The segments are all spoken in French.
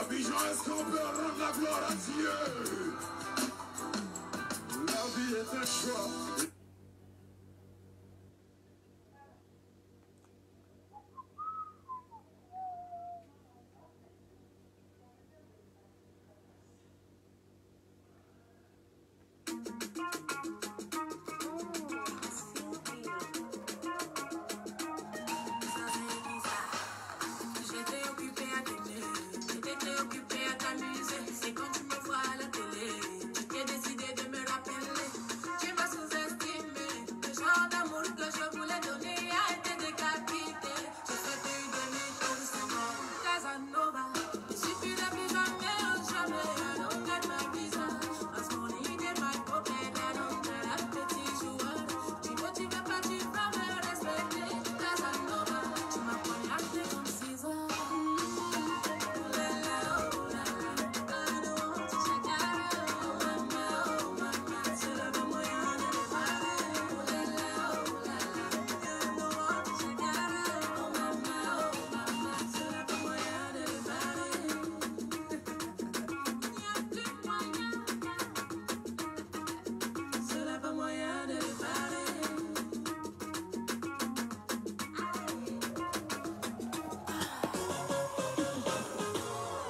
Abidjan, est-ce qu'on peut rendre la gloire à Dieu? La vie est un choix.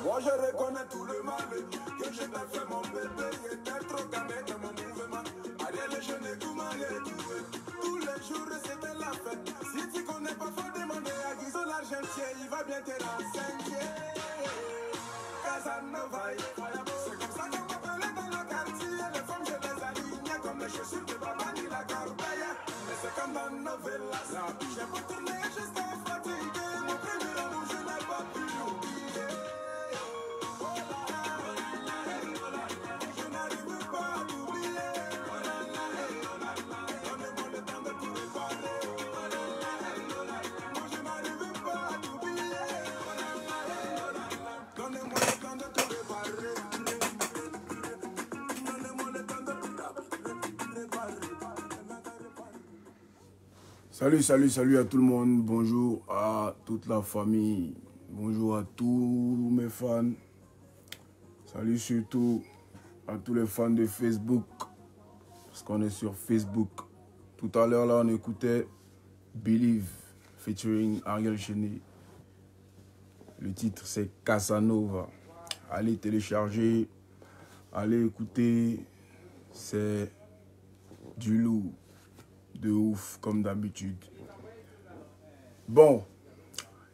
Moi je reconnais tout le mal que je t'ai fait mon bébé. J'étais trop calmé dans mon mouvement. Ariel et je n'ai tout mal trouvé. Tous les jours c'était la fête. Si tu connais pas, faut demander à Guizo l'argentier. Il va bien te renseigner. Casanova, c'est comme ça qu'on m'appelait dans le quartier. Les femmes je les alignais comme les chaussures de papa ni la corbeille. Mais c'est comme dans novelas. J'ai pas tourné jusqu'à fatigué. Mon premier amour je n'ai pas pu l'oublier. Salut à tout le monde, bonjour à toute la famille, bonjour à tous mes fans, salut surtout à tous les fans de Facebook, parce qu'on est sur Facebook. Tout à l'heure là on écoutait Believe featuring Ariel Cheney, le titre c'est Casanova. Allez télécharger, allez écouter, c'est du lourd. De ouf, comme d'habitude. Bon,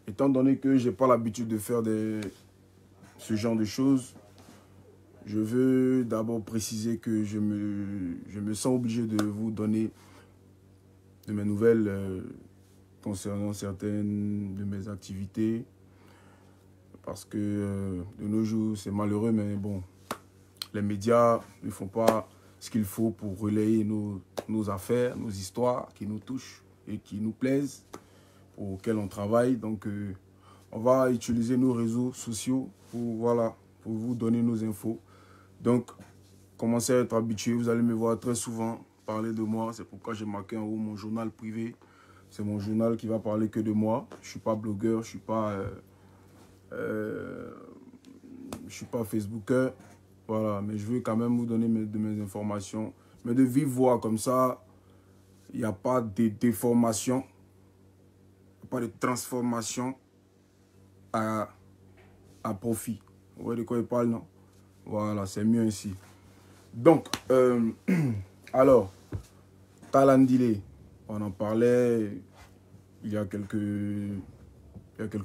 étant donné que j'ai pas l'habitude de faire ce genre de choses, je veux d'abord préciser que je me sens obligé de vous donner de mes nouvelles concernant certaines de mes activités. Parce que de nos jours, c'est malheureux, mais bon, les médias ne font pas ce qu'il faut pour relayer nos affaires, nos histoires qui nous touchent et qui nous plaisent, pour lesquelles on travaille. Donc, on va utiliser nos réseaux sociaux pour vous donner nos infos. Donc, commencez à être habitué. Vous allez me voir très souvent parler de moi. C'est pourquoi j'ai marqué en haut mon journal privé. C'est mon journal qui va parler que de moi. Je ne suis pas blogueur, je ne suis pas Facebooker. Voilà, mais je veux quand même vous donner de mes informations. Mais de vive voix, comme ça, il n'y a pas de déformation, pas de transformation à profit. Vous voyez de quoi il parle, non? Voilà, c'est mieux ainsi. Donc, alors, Talandile, on en parlait il y a quelques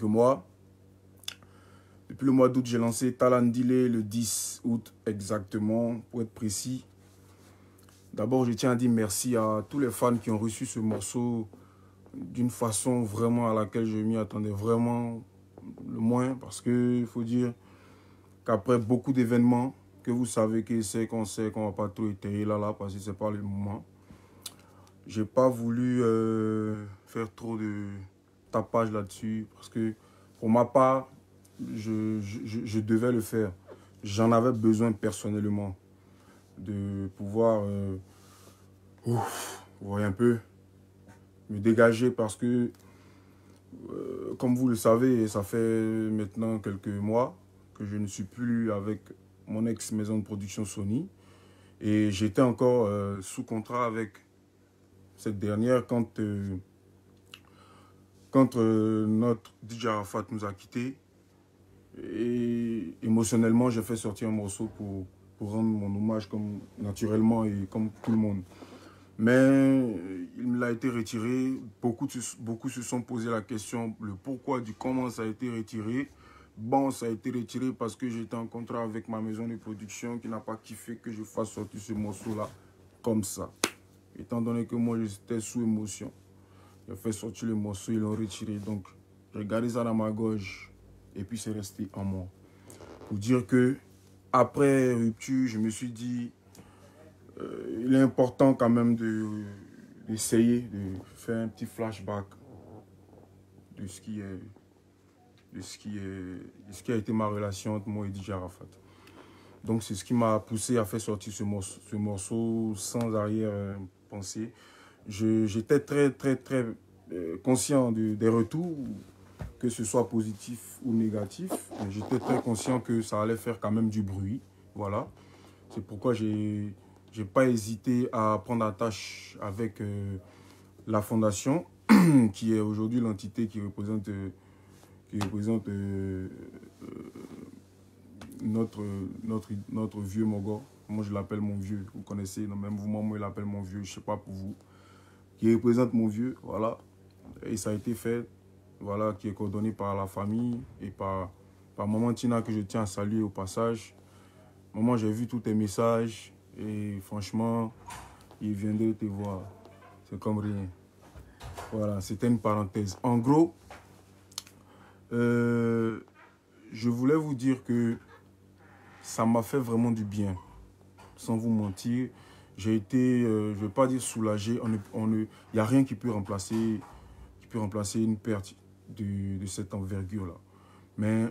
mois. Depuis le mois d'août, j'ai lancé Talandile le 10 août exactement, pour être précis. D'abord, je tiens à dire merci à tous les fans qui ont reçu ce morceau d'une façon vraiment à laquelle je m'y attendais vraiment le moins. Parce qu'il faut dire qu'après beaucoup d'événements, que vous savez qu'on sait qu'on ne va pas tout étayer là, parce que ce n'est pas le moment. Je n'ai pas voulu faire trop de tapage là-dessus, parce que pour ma part, je devais le faire. J'en avais besoin personnellement de pouvoir, vous voyez un peu, me dégager parce que, comme vous le savez, ça fait maintenant quelques mois que je ne suis plus avec mon ex-maison de production Sony. Et j'étais encore sous contrat avec cette dernière quand notre DJ Arafat nous a quittés. Et émotionnellement, j'ai fait sortir un morceau pour rendre mon hommage comme naturellement et comme tout le monde. Mais il me l'a été retiré. Beaucoup se sont posé la question, le pourquoi du comment ça a été retiré. Bon, ça a été retiré parce que j'étais en contrat avec ma maison de production qui n'a pas kiffé que je fasse sortir ce morceau-là comme ça. Étant donné que moi, j'étais sous émotion. J'ai fait sortir le morceau, ils l'ont retiré. Donc, j'ai gardé ça dans ma gorge et puis c'est resté en moi. Pour dire que, après rupture, je me suis dit, il est important quand même d'essayer de faire un petit flashback de ce qui a été ma relation entre moi et DJ Arafat. Donc c'est ce qui m'a poussé à faire sortir ce morceau sans arrière-pensée. J'étais très conscient des retours, que ce soit positif ou négatif. J'étais très conscient que ça allait faire quand même du bruit. Voilà. C'est pourquoi j'ai pas hésité à prendre attache avec la fondation, qui est aujourd'hui l'entité qui représente notre vieux Mogor. Moi, je l'appelle mon vieux. Vous connaissez, non, même vous, moi, il l'appelle mon vieux. Je ne sais pas pour vous. Qui représente mon vieux, voilà. Et ça a été fait, voilà, qui est coordonné par la famille et par maman Tina, que je tiens à saluer au passage. Maman, j'ai vu tous tes messages et franchement, il viendrait te voir. C'est comme rien. Voilà, c'était une parenthèse. En gros, je voulais vous dire que ça m'a fait vraiment du bien. Sans vous mentir, j'ai été, je ne vais pas dire soulagé. Il n'y a rien qui peut remplacer une perte de cette envergure-là. Mais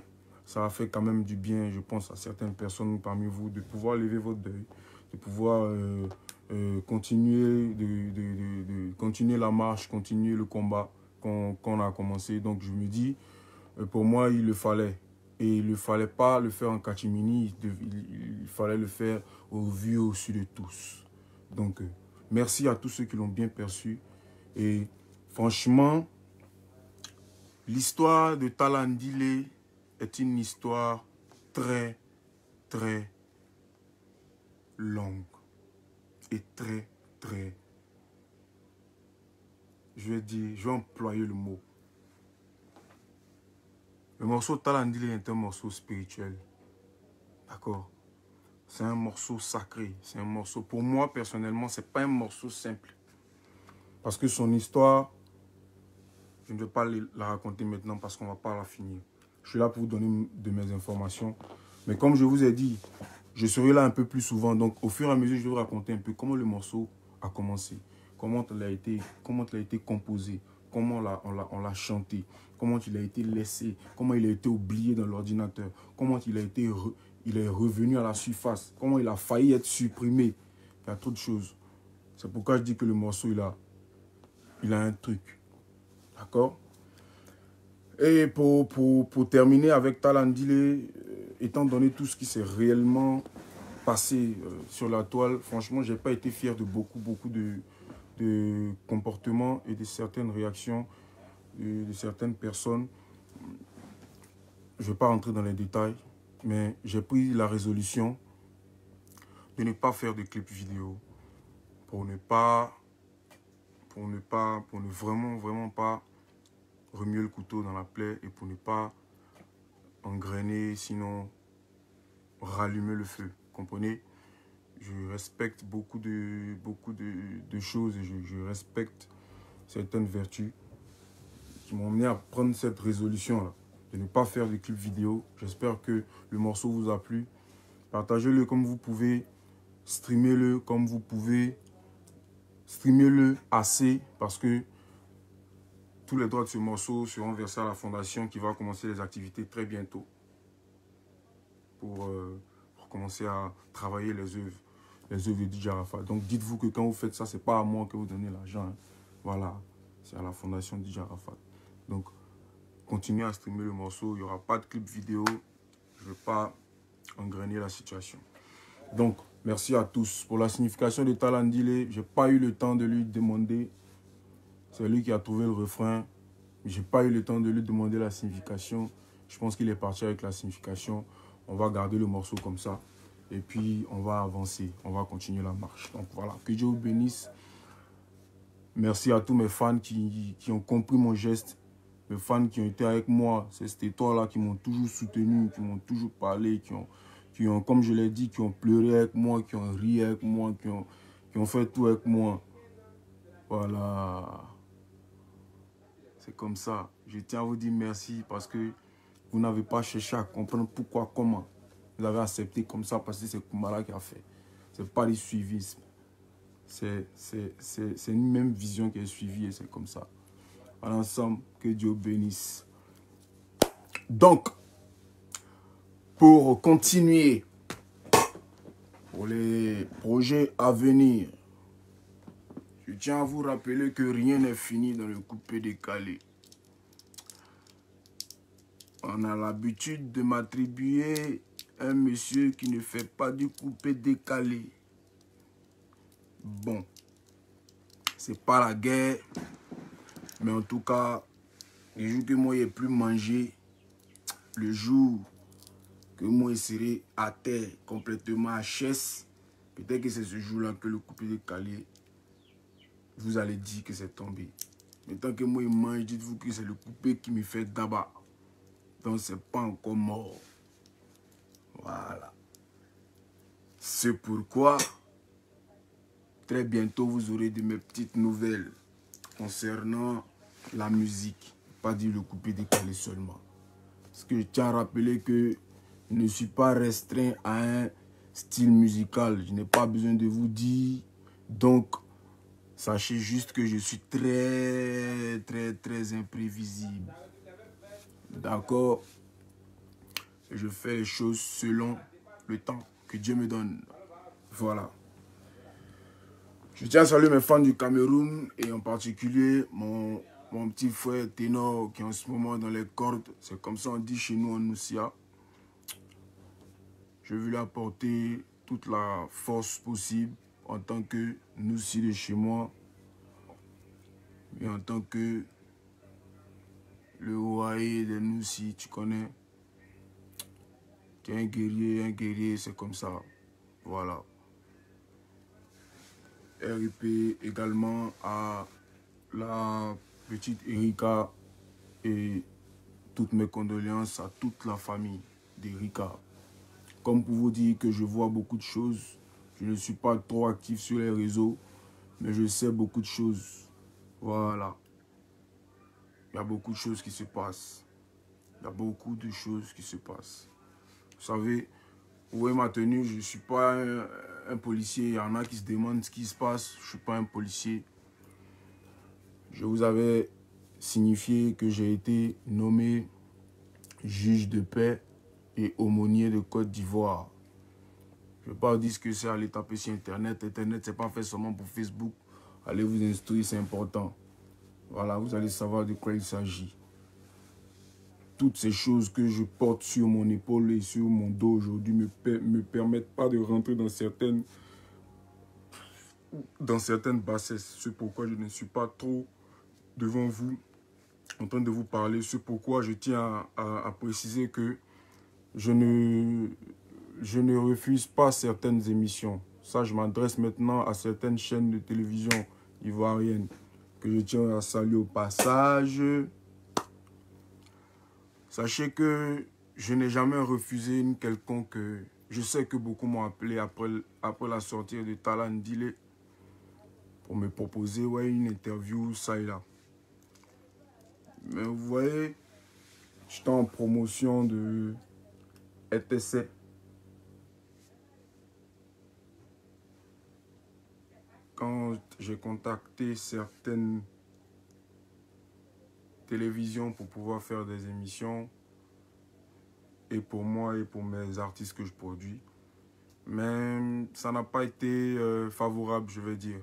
ça a fait quand même du bien, je pense, à certaines personnes parmi vous, de pouvoir lever votre deuil, de pouvoir continuer, continuer la marche, continuer le combat qu'on a commencé. Donc je me dis, pour moi, il le fallait. Et il ne fallait pas le faire en catimini, il fallait le faire au vu et au su de tous. Donc, merci à tous ceux qui l'ont bien perçu. Et franchement, l'histoire de Talandile est une histoire très longue. Et très, je vais employer le mot. Le morceau Talandile est un morceau spirituel. D'accord? C'est un morceau sacré. C'est un morceau, pour moi personnellement, c'est pas un morceau simple. Parce que son histoire, je ne vais pas la raconter maintenant parce qu'on ne va pas la finir. Je suis là pour vous donner de mes informations. Mais comme je vous ai dit, je serai là un peu plus souvent. Donc au fur et à mesure, je vais vous raconter un peu comment le morceau a commencé. Comment il a été composé. Comment on l'a chanté. Comment il a été laissé. Comment il a été oublié dans l'ordinateur. Comment il est revenu à la surface. Comment il a failli être supprimé. Il y a trop de choses. C'est pourquoi je dis que le morceau, il a un truc. D'accord? Et pour terminer avec Talandile, étant donné tout ce qui s'est réellement passé sur la toile, franchement, je n'ai pas été fier de beaucoup de comportements et de certaines réactions de certaines personnes. Je ne vais pas rentrer dans les détails, mais j'ai pris la résolution de ne pas faire de clips vidéo pour ne vraiment pas remuer le couteau dans la plaie et pour ne pas engrainer, sinon rallumer le feu. Comprenez? Je respecte beaucoup de choses et je respecte certaines vertus qui m'ont amené à prendre cette résolution-là, de ne pas faire de clips vidéo. J'espère que le morceau vous a plu. Partagez-le comme vous pouvez, streamez-le comme vous pouvez, streamez-le assez parce que tous les droits de ce morceau seront versés à la fondation qui va commencer les activités très bientôt pour commencer à travailler les œuvres de DJ Arafat. Donc dites-vous que quand vous faites ça, ce n'est pas à moi que vous donnez l'argent. Hein. Voilà, c'est à la fondation DJ Arafat. Donc continuez à streamer le morceau, il n'y aura pas de clip vidéo. Je ne veux pas engrainer la situation. Donc, merci à tous. Pour la signification de Talandile, je n'ai pas eu le temps de lui demander. C'est lui qui a trouvé le refrain. Je n'ai pas eu le temps de lui demander la signification. Je pense qu'il est parti avec la signification. On va garder le morceau comme ça. Et puis, on va avancer. On va continuer la marche. Donc, voilà. Que Dieu vous bénisse. Merci à tous mes fans qui ont compris mon geste. Mes fans qui ont été avec moi. C'est ces étoiles-là qui m'ont toujours soutenu, qui m'ont toujours parlé, qui ont, comme je l'ai dit, qui ont pleuré avec moi, qui ont ri avec moi, qui ont fait tout avec moi. Voilà. C'est comme ça. Je tiens à vous dire merci parce que vous n'avez pas cherché à comprendre pourquoi, comment. Vous avez accepté comme ça parce que c'est Koumara qui a fait. Ce n'est pas du suivisme. C'est une même vision qui est suivie et c'est comme ça. À l'ensemble, que Dieu bénisse. Donc, pour continuer, pour les projets à venir, je tiens à vous rappeler que rien n'est fini dans le coupé décalé. On a l'habitude de m'attribuer un monsieur qui ne fait pas du coupé décalé. Bon, c'est pas la guerre, mais en tout cas, le jour que moi j'ai plus mangé, le jour que moi je serai à terre, complètement à chaise, peut-être que c'est ce jour-là que le coupé décalé, vous allez dire que c'est tombé. Mais tant que moi je mange, dites-vous que c'est le coupé qui me fait d'abord. Donc c'est pas encore mort. Voilà. C'est pourquoi, très bientôt, vous aurez de mes petites nouvelles concernant la musique. Pas dire le coupé décalé seulement. Parce que je tiens à rappeler que je ne suis pas restreint à un style musical. Je n'ai pas besoin de vous dire. Donc, sachez juste que je suis très imprévisible. D'accord? Je fais les choses selon le temps que Dieu me donne. Voilà. Je tiens à saluer mes fans du Cameroun et en particulier mon petit frère Ténor qui est en ce moment dans les cordes. C'est comme ça on dit chez nous en Noussia. Je veux lui apporter toute la force possible en tant que Noussi de chez moi et en tant que le Hawaii de Noussi, tu connais. Tu es un guerrier, c'est comme ça. Voilà. RIP également à la petite Erika et toutes mes condoléances à toute la famille d'Erika. Comme pour vous dire que je vois beaucoup de choses, je ne suis pas trop actif sur les réseaux, mais je sais beaucoup de choses. Voilà. Il y a beaucoup de choses qui se passent. Il y a beaucoup de choses qui se passent. Vous savez, vous voyez ma tenue, je ne suis pas un policier. Il y en a qui se demandent ce qui se passe. Je ne suis pas un policier. Je vous avais signifié que j'ai été nommé juge de paix et aumônier de Côte d'Ivoire. Je ne vais pas vous dire ce que c'est, aller taper sur Internet. Internet, ce n'est pas fait seulement pour Facebook. Allez vous instruire, c'est important. Voilà, vous allez savoir de quoi il s'agit. Toutes ces choses que je porte sur mon épaule et sur mon dos aujourd'hui me permettent pas de rentrer dans certaines bassesses. C'est pourquoi je ne suis pas trop devant vous en train de vous parler. C'est pourquoi je tiens à préciser que je ne refuse pas certaines émissions. Ça, je m'adresse maintenant à certaines chaînes de télévision ivoiriennes que je tiens à saluer au passage. Sachez que je n'ai jamais refusé une quelconque... Je sais que beaucoup m'ont appelé après la sortie de Talandile pour me proposer une interview, ça et là. Mais vous voyez, j'étais en promotion de ETC. Quand j'ai contacté certaines télévisions pour pouvoir faire des émissions, et pour moi et pour mes artistes que je produis, mais ça n'a pas été favorable, je vais dire.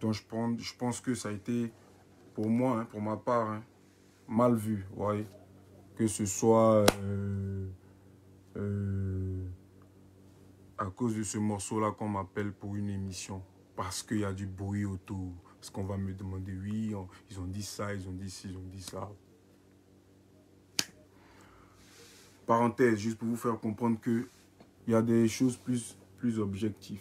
Donc je pense que ça a été, pour moi, pour ma part, mal vu, voyez. Que ce soit cause de ce morceau-là qu'on m'appelle pour une émission. Parce qu'il y a du bruit autour. Parce qu'on va me demander, oui, ils ont dit ça, ils ont dit ci, ils ont dit ça. Parenthèse, juste pour vous faire comprendre que il y a des choses plus objectives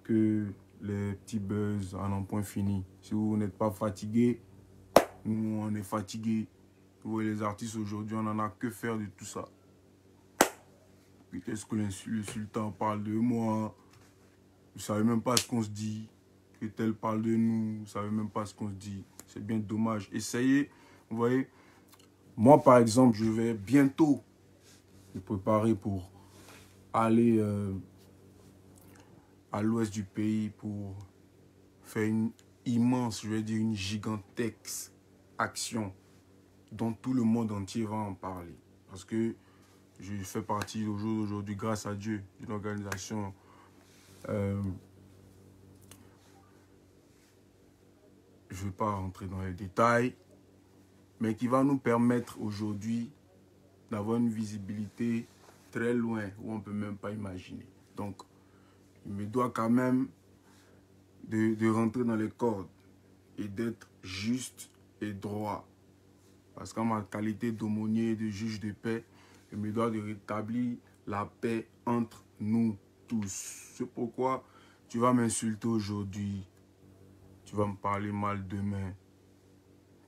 que les petits buzz en un point fini. Si vous n'êtes pas fatigué, nous on est fatigué. Vous voyez, les artistes aujourd'hui, on n'en a que faire de tout ça. Qu'est-ce que le sultan parle de moi? Vous ne savez même pas ce qu'on se dit. Que tel parle de nous, vous ne savez même pas ce qu'on se dit. C'est bien dommage. Essayez, vous voyez. Moi, par exemple, je vais bientôt me préparer pour aller à l'ouest du pays pour faire une immense, je vais dire une gigantesque action dont tout le monde entier va en parler. Parce que je fais partie aujourd'hui, grâce à Dieu, d'une organisation je ne vais pas rentrer dans les détails, mais qui va nous permettre aujourd'hui d'avoir une visibilité très loin, où on ne peut même pas imaginer. Donc, il me doit quand même de rentrer dans les cordes et d'être juste et droit. Parce qu'en ma qualité d'aumônier et de juge de paix, il me doit de rétablir la paix entre nous tous. C'est pourquoi tu vas m'insulter aujourd'hui, tu vas me parler mal demain,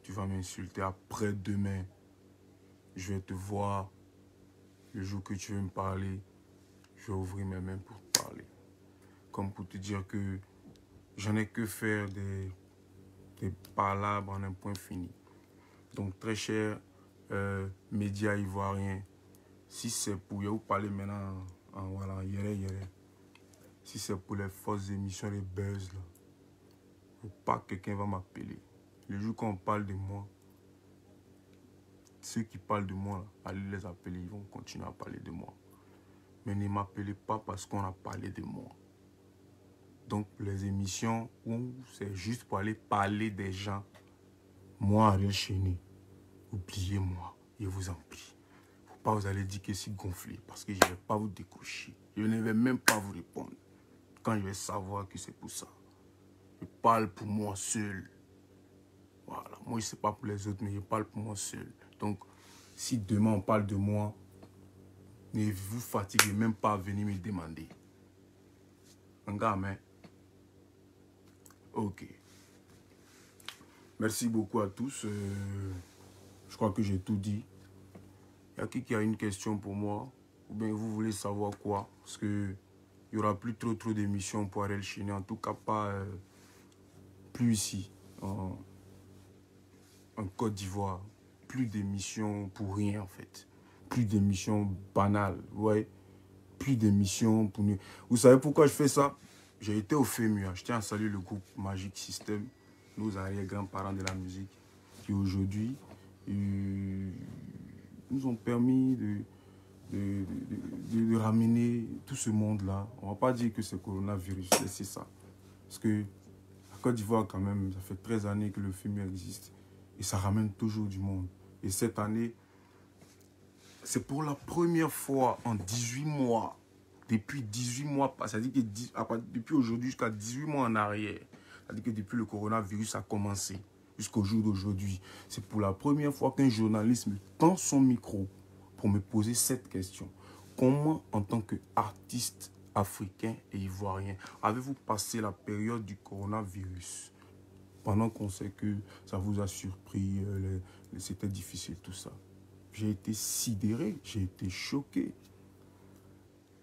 tu vas m'insulter après-demain. Je vais te voir le jour que tu veux me parler, je vais ouvrir mes mains pour te parler. Comme pour te dire que j'en ai que faire des palabres en un point fini. Donc très cher médias ivoiriens, si c'est pour vous parler maintenant voilà, si c'est pour les fausses émissions, les buzz là, faut pas que quelqu'un va m'appeler. Le jour qu'on parle de moi, ceux qui parlent de moi, allez les appeler, ils vont continuer à parler de moi. Mais ne m'appelez pas parce qu'on a parlé de moi. Donc les émissions où c'est juste pour aller parler des gens, moi, Ariel Chéné, oubliez-moi, je vous en prie. Faut pas vous aller dire que c'est gonflé parce que je ne vais pas vous décocher. Je ne vais même pas vous répondre quand je vais savoir que c'est pour ça. Je parle pour moi seul. Voilà, moi je ne sais pas pour les autres, mais je parle pour moi seul. Donc, si demain on parle de moi, ne vous fatiguez même pas à venir me demander. Un gamin. Ok. Merci beaucoup à tous. Je crois que j'ai tout dit. Il y a qui a une question pour moi? Ou bien vous voulez savoir quoi? Parce que il n'y aura plus trop d'émissions pour Ariel Chéné. En tout cas, pas plus ici, en Côte d'Ivoire. Plus d'émissions pour rien, en fait. Plus d'émissions banales, ouais. Plus d'émissions pour nous. Vous savez pourquoi je fais ça? J'ai été au FEMUA. Je tiens à saluer le groupe Magic System, nos arrière-grands-parents de la musique, qui aujourd'hui nous ont permis de ramener tout ce monde-là. On ne va pas dire que c'est coronavirus, c'est ça. Parce que la Côte d'Ivoire, quand même, ça fait 13 années que le FEMUA existe. Et ça ramène toujours du monde. Et cette année, c'est pour la première fois en 18 mois, depuis 18 mois, c'est-à-dire que depuis aujourd'hui jusqu'à 18 mois en arrière, c'est-à-dire que depuis le coronavirus a commencé jusqu'au jour d'aujourd'hui, c'est pour la première fois qu'un journaliste me tend son micro pour me poser cette question. Comment, en tant qu'artiste africain et ivoirien, avez-vous passé la période du coronavirus? Pendant qu'on sait que ça vous a surpris, c'était difficile tout ça. J'ai été sidéré, j'ai été choqué.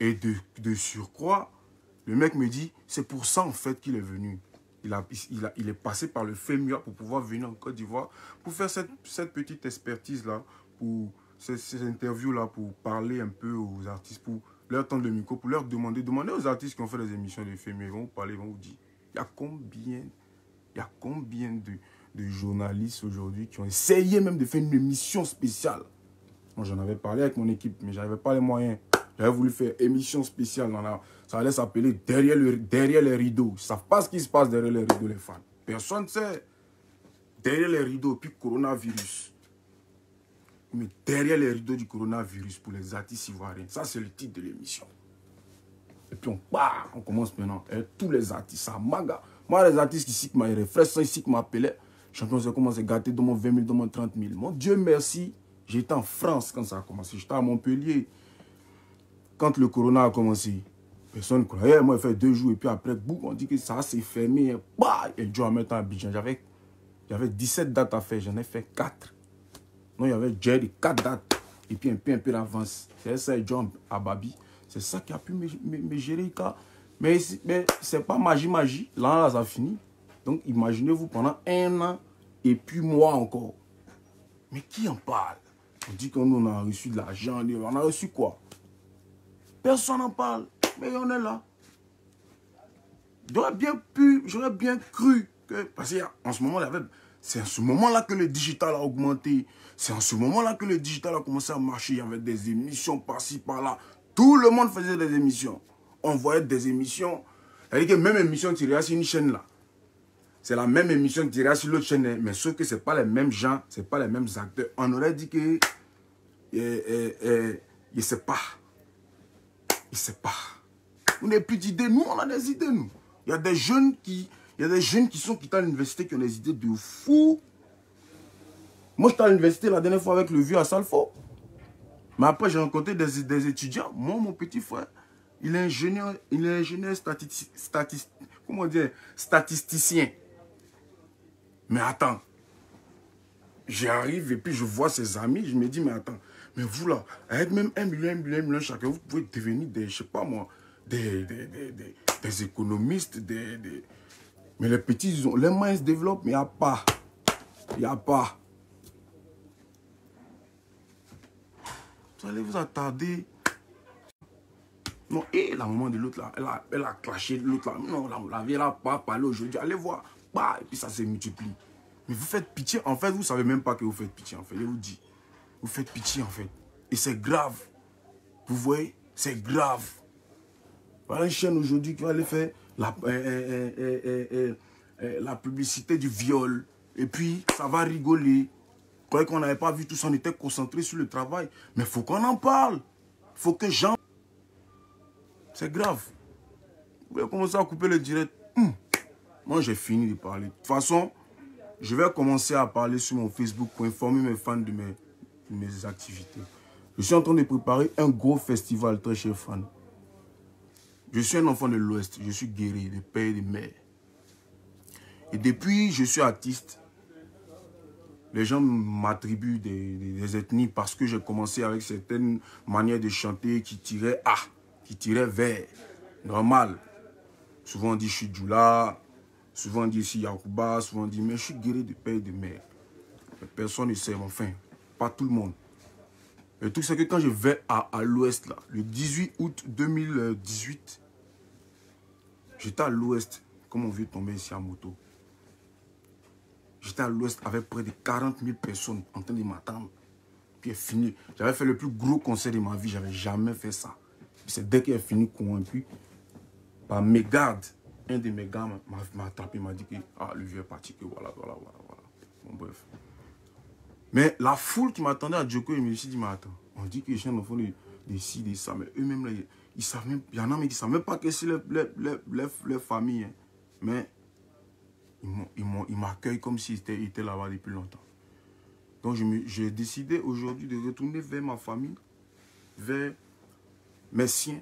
Et de surcroît, le mec me dit, c'est pour ça en fait qu'il est venu. Il est passé par le FEMUA pour pouvoir venir en Côte d'Ivoire, pour faire cette petite expertise-là, pour ces interviews-là, pour parler un peu aux artistes, pour leur tendre le micro, pour leur demander aux artistes qui ont fait des émissions de FEMUA, ils vont vous parler, ils vont vous dire, il y a combien de journalistes aujourd'hui qui ont essayé même de faire une émission spéciale. Moi, j'en avais parlé avec mon équipe, mais je n'avais pas les moyens. J'avais voulu faire émission spéciale. Ça allait s'appeler derrière les rideaux. Ils ne savent pas ce qui se passe derrière les rideaux, les fans. Personne ne sait. Derrière les rideaux, puis coronavirus. Mais derrière les rideaux du coronavirus pour les artistes ivoiriens. Ça, c'est le titre de l'émission. Et puis on commence maintenant. Et tous les artistes, ça maga. Moi, les artistes ici qui m'appelaient, frères ici qui m'appelaient, champion, j'ai commencé à gâter dans mon 20 000, dans mon 30 000. Mon Dieu merci, j'étais en France quand ça a commencé. J'étais à Montpellier. Quand le corona a commencé, personne ne croyait. Moi, j'ai fait 2 jours et puis après, boum, on dit que ça s'est fermé. Bah, et Dieu en mettant à Abidjan. J'avais 17 dates à faire, j'en ai fait 4. Non, il y avait Jerry, 4 dates. Et puis un peu d'avance. C'est ça, John à Babi. C'est ça qui a pu me gérer. Mais c'est pas magie. Là, ça a fini. Donc, imaginez-vous pendant 1 an et puis moi encore. Mais qui en parle? On dit qu'on a reçu de l'argent. On a reçu quoi? Personne n'en parle. Mais on est là. J'aurais bien cru que... Parce qu'en ce moment, c'est en ce moment-là que le digital a augmenté. C'est en ce moment-là que le digital a commencé à marcher. Il y avait des émissions par-ci, par-là. Tout le monde faisait des émissions. On voyait des émissions. C'est-à-dire que même émission tirée sur une chaîne là. C'est la même émission tirée sur l'autre chaîne. Mais sauf que ce n'est pas les mêmes gens, ce n'est pas les mêmes acteurs. On aurait dit que... il ne sait pas. Il ne sait pas. On n'a plus d'idées. Nous, on a des idées, nous. Il y a des jeunes qui sont quittés à l'université qui ont des idées de fou. Moi, j'étais à l'université la dernière fois avec le vieux à Salfo. Mais après, j'ai rencontré des étudiants. Moi, mon petit frère, il est ingénieur statisticien. Mais attends, j'arrive et puis je vois ses amis, je me dis, mais attends, mais vous là, avec même 1 million chacun, vous pouvez devenir des, je sais pas moi, des économistes, mais les petits, les moyens se développent, mais il n'y a pas. Il n'y a pas. Vous allez vous attarder. Non, et la maman de l'autre là, elle a clashé l'autre là. Non, la vieille là, pas parlé aujourd'hui. Allez voir. Bah, et puis ça se multiplie. Mais vous faites pitié. En fait, vous ne savez même pas que vous faites pitié. En fait, je vous dis. Vous faites pitié en fait. Et c'est grave. Vous voyez, c'est grave. Voilà une chaîne aujourd'hui qui va aller faire la publicité du viol. Et puis, ça va rigoler. Croyez qu'on n'avait pas vu tout ça, on était concentré sur le travail. Mais il faut qu'on en parle. Il faut que j'en... C'est grave. Vous pouvez commencer à couper le direct. Moi, j'ai fini de parler. De toute façon, je vais commencer à parler sur mon Facebook pour informer mes fans de mes activités. Je suis en train de préparer un gros festival, très chers fans. Je suis un enfant de l'Ouest. Je suis guéri, de père et de mère. Et depuis, je suis artiste. Les gens m'attribuent des ethnies parce que j'ai commencé avec certaines manières de chanter qui tiraient vers. Normal. Souvent on dit je suis Djoula, souvent on dit ici Yakuba, souvent on dit mais je suis guéri de père et de mère. Personne ne sait, enfin, pas tout le monde. Le truc c'est que quand je vais à l'Ouest, là, le 18 août 2018, j'étais à l'Ouest, comme on vient tomber ici à moto. J'étais à l'Ouest avec près de 40 000 personnes en train de m'attendre. Puis fini. J'avais fait le plus gros concert de ma vie. Je n'avais jamais fait ça. C'est dès qu'il est fini, convaincu, par mes gardes. Un de mes gars m'a attrapé, m'a dit que le vieux est parti, que voilà. Bon, bref. Mais la foule qui m'attendait à Djoko, il me dit, mais attends, on dit que les gens ne font des ci, des ça, mais eux-mêmes, là, ils savent même, il y en a qui ne savent même pas que c'est leur famille. Hein. Mais ils m'accueillent comme s'ils étaient là-bas depuis longtemps. Donc j'ai décidé aujourd'hui de retourner vers ma famille, vers mes siens.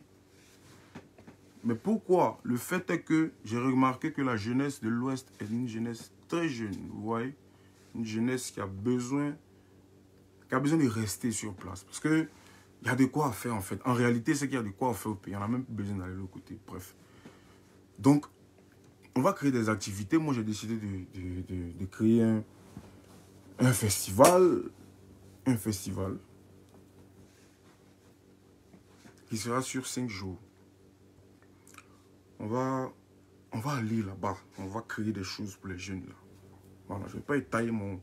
Mais pourquoi? Le fait est que j'ai remarqué que la jeunesse de l'Ouest est une jeunesse très jeune, vous voyez? Une jeunesse qui a besoin de rester sur place. Parce qu'il y a de quoi faire en fait. En réalité, c'est qu'il y a de quoi faire au pays. On n'a même plus besoin d'aller de l'autre côté. Bref. Donc, on va créer des activités. Moi, j'ai décidé de créer un festival. Un festival qui sera sur 5 jours. On va aller là-bas. On va créer des choses pour les jeunes là. Voilà, je ne vais pas étaler mon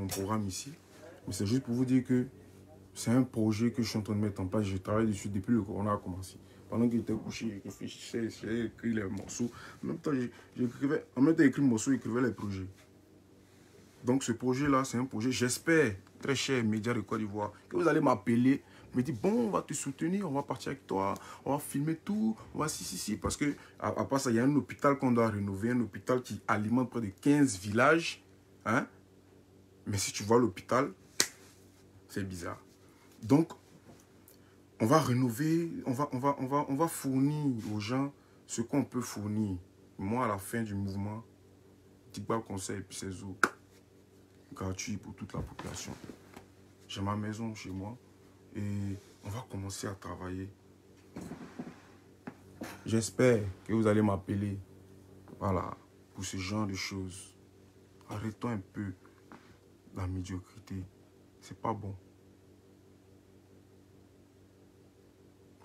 programme ici. Mais c'est juste pour vous dire que c'est un projet que je suis en train de mettre en place. Je travaille dessus depuis le corona a commencé. Pendant que j'étais couché, je réfléchissais, j'ai écrit les morceaux. En même temps, j'écrivais les morceaux, j'écrivais les projets. Donc ce projet-là, c'est un projet, j'espère, très chers médias de Côte d'Ivoire, que vous allez m'appeler, me dire, bon, on va te soutenir, on va partir avec toi, on va filmer tout, on va si. Parce que, à part ça, il y a un hôpital qu'on doit rénover, un hôpital qui alimente près de 15 villages. Hein? Mais si tu vois l'hôpital, c'est bizarre. Donc, on va rénover, on va fournir aux gens ce qu'on peut fournir. Moi, à la fin du mouvement, Tigba Conseil et puis ses eaux, gratuit pour toute la population. J'ai ma maison chez moi et on va commencer à travailler. J'espère que vous allez m'appeler, voilà, pour ce genre de choses. Arrêtons un peu la médiocrité. C'est pas bon.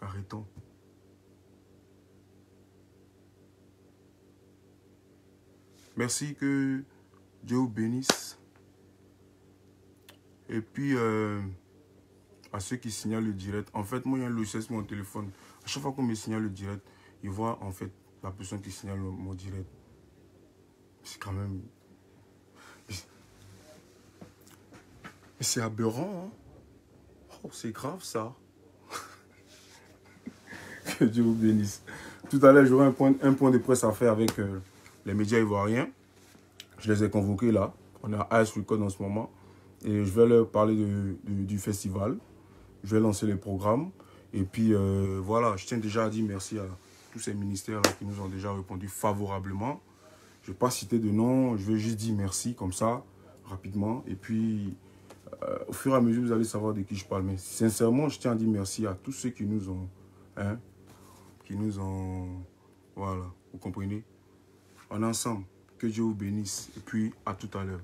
Arrêtons. Merci, que Dieu vous bénisse. Et puis, à ceux qui signalent le direct, en fait, moi, il y a un logiciel sur mon téléphone. À chaque fois qu'on me signale le direct, il voit en fait la personne qui signale mon direct. C'est quand même... C'est aberrant, hein? Oh, c'est grave, ça. Que Dieu vous bénisse. Tout à l'heure, j'aurai un point de presse à faire avec les médias ivoiriens. Je les ai convoqués là. On est à Ice Record en ce moment. Et je vais leur parler du festival. Je vais lancer les programmes. Et puis, voilà, je tiens déjà à dire merci à tous ces ministères là qui nous ont déjà répondu favorablement. Je ne vais pas citer de nom, je vais juste dire merci comme ça, rapidement. Et puis, au fur et à mesure, vous allez savoir de qui je parle. Mais sincèrement, je tiens à dire merci à tous ceux qui nous ont... Hein, voilà, vous comprenez? On est ensemble. Que Dieu vous bénisse. Et puis, à tout à l'heure.